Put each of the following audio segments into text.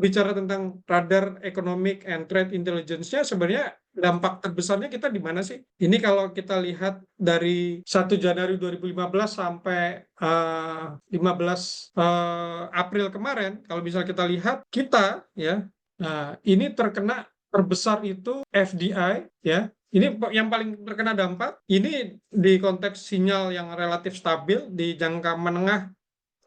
bicara tentang radar economic and trade intelligence-nya, sebenarnya dampak terbesarnya kita di mana sih? Ini kalau kita lihat dari 1 Januari 2015 sampai 15 April kemarin, kalau misal kita lihat kita ya, ini terkena terbesar itu FDI ya. Ini yang paling terkena dampak. Ini di konteks sinyal yang relatif stabil di jangka menengah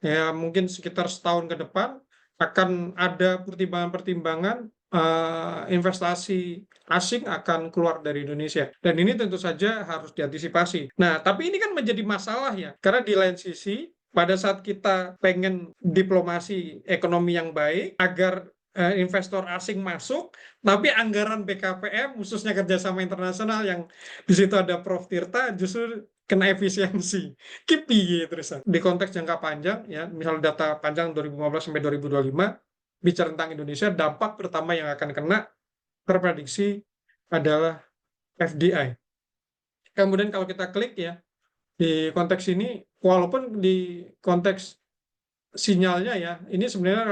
ya, mungkin sekitar setahun ke depan akan ada pertimbangan-pertimbangan investasi asing akan keluar dari Indonesia. Dan ini tentu saja harus diantisipasi. Nah, tapi ini kan menjadi masalah ya, karena di lain sisi, pada saat kita pengen diplomasi ekonomi yang baik, agar investor asing masuk, tapi anggaran BKPM, khususnya kerjasama internasional yang di situ ada Prof. Tirta, justru kena efisiensi. KIPI terusan. Di konteks jangka panjang, ya, misal data panjang 2015 sampai 2025, bicara tentang Indonesia, dampak pertama yang akan kena terprediksi adalah FDI. Kemudian kalau kita klik ya, di konteks ini, walaupun di konteks sinyalnya ya, ini sebenarnya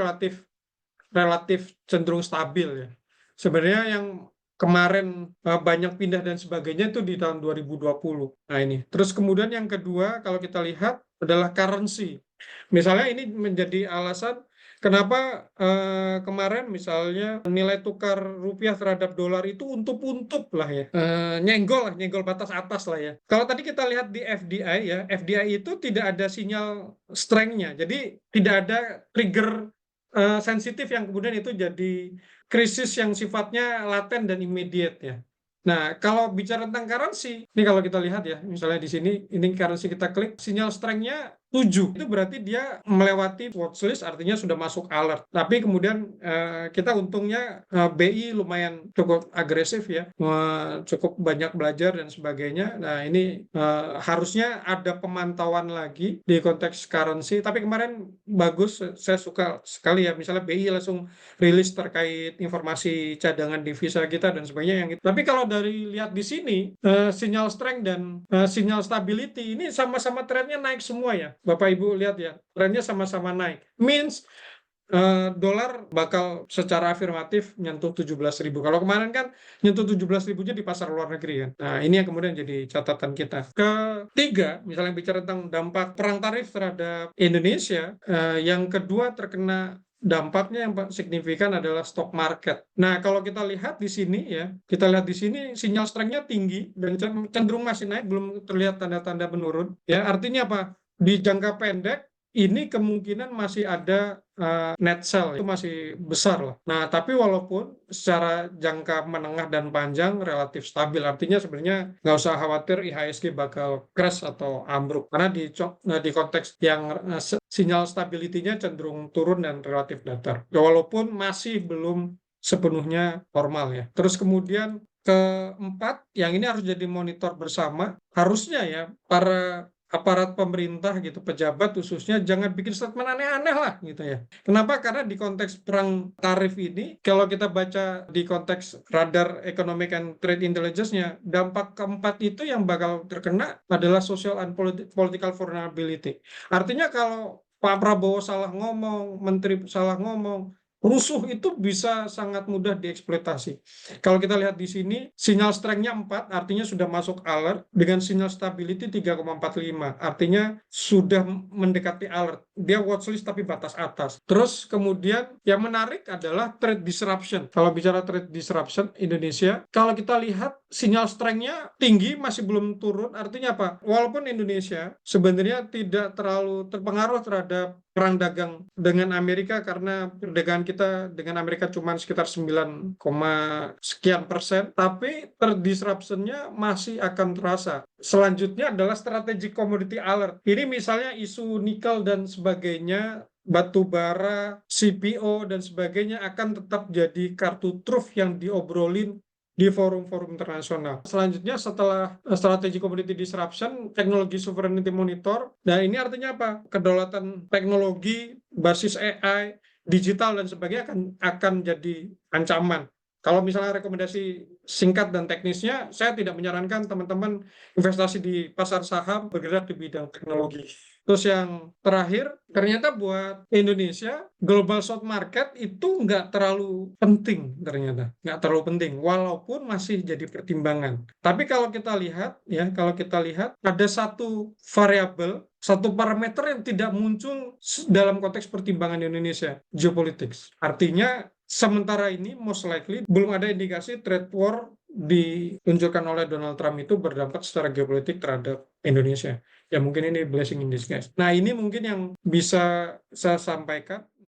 relatif cenderung stabil ya. Sebenarnya yang kemarin banyak pindah dan sebagainya itu di tahun 2020. Nah ini. Terus kemudian yang kedua kalau kita lihat adalah currency. Misalnya ini menjadi alasan kenapa kemarin misalnya nilai tukar rupiah terhadap dolar itu untup-untup lah ya. Nyenggol batas atas lah ya. Kalau tadi kita lihat di FDI ya, FDI itu tidak ada sinyal strength-nya. Jadi tidak ada trigger sensitif yang kemudian itu jadi krisis yang sifatnya laten dan immediate ya. Nah, kalau bicara tentang currency, ini kalau kita lihat ya, misalnya di sini, ini currency kita klik, sinyal strength-nya 7. Itu berarti dia melewati watchlist, artinya sudah masuk alert. Tapi kemudian kita untungnya BI lumayan cukup agresif ya, cukup banyak belajar dan sebagainya. Nah, ini harusnya ada pemantauan lagi di konteks currency. Tapi kemarin bagus, saya suka sekali ya, misalnya BI langsung rilis terkait informasi cadangan devisa kita dan sebagainya yang itu. Tapi kalau dari lihat di sini sinyal strength dan sinyal stability ini sama-sama trennya naik semua ya. Bapak Ibu lihat ya, trennya sama-sama naik. Means dolar bakal secara afirmatif nyentuh 17.000. Kalau kemarin kan nyentuh 17.000-nya di pasar luar negeri kan. Nah, ini yang kemudian jadi catatan kita. Ketiga, misalnya bicara tentang dampak perang tarif terhadap Indonesia, yang kedua terkena dampaknya yang signifikan adalah stock market. Nah, kalau kita lihat di sini ya, kita lihat di sini sinyal strength-nya tinggi dan cenderung masih naik, belum terlihat tanda-tanda menurun. Ya, artinya apa? Di jangka pendek ini kemungkinan masih ada net sell, itu masih besar lah. Nah, tapi walaupun secara jangka menengah dan panjang relatif stabil, artinya sebenarnya nggak usah khawatir IHSG bakal crash atau ambruk. Karena di konteks yang sinyal stability-nya cenderung turun dan relatif datar. Ya, walaupun masih belum sepenuhnya normal ya. Terus kemudian keempat, yang ini harus jadi monitor bersama, harusnya ya para aparat pemerintah gitu, pejabat khususnya jangan bikin statement aneh-aneh lah gitu ya. Kenapa? Karena di konteks perang tarif ini, kalau kita baca di konteks radar economic and trade intelligence-nya, dampak keempat itu yang bakal terkena adalah social and political vulnerability. Artinya kalau Pak Prabowo salah ngomong, Menteri salah ngomong, rusuh itu bisa sangat mudah dieksploitasi. Kalau kita lihat di sini, sinyal strength-nya 4, artinya sudah masuk alert, dengan sinyal stability 3,45, artinya sudah mendekati alert. Dia watchlist tapi batas atas. Terus kemudian yang menarik adalah trade disruption. Kalau bicara trade disruption Indonesia, kalau kita lihat sinyal strength-nya tinggi, masih belum turun, artinya apa? Walaupun Indonesia sebenarnya tidak terlalu terpengaruh terhadap perang dagang dengan Amerika karena perdagangan kita dengan Amerika cuma sekitar 9, sekian persen, tapi terdisruptionnya masih akan terasa. Selanjutnya adalah strategic commodity alert. Ini misalnya isu nikel dan sebagainya, batu bara, CPO dan sebagainya akan tetap jadi kartu truf yang diobrolin di forum-forum internasional. Selanjutnya setelah strategi commodity disruption, teknologi sovereignty monitor. Nah, ini artinya apa? Kedaulatan teknologi, basis AI, digital dan sebagainya akan jadi ancaman. Kalau misalnya rekomendasi singkat dan teknisnya, saya tidak menyarankan teman-teman investasi di pasar saham bergerak di bidang teknologi. Terus yang terakhir, ternyata buat Indonesia, global south market itu nggak terlalu penting ternyata. Nggak terlalu penting, walaupun masih jadi pertimbangan. Tapi kalau kita lihat, ya, kalau kita lihat, ada satu variabel, satu parameter yang tidak muncul dalam konteks pertimbangan Indonesia, geopolitics. Artinya, sementara ini most likely belum ada indikasi trade war diluncurkan oleh Donald Trump itu berdampak secara geopolitik terhadap Indonesia. Ya mungkin ini blessing in disguise. Nah ini mungkin yang bisa saya sampaikan.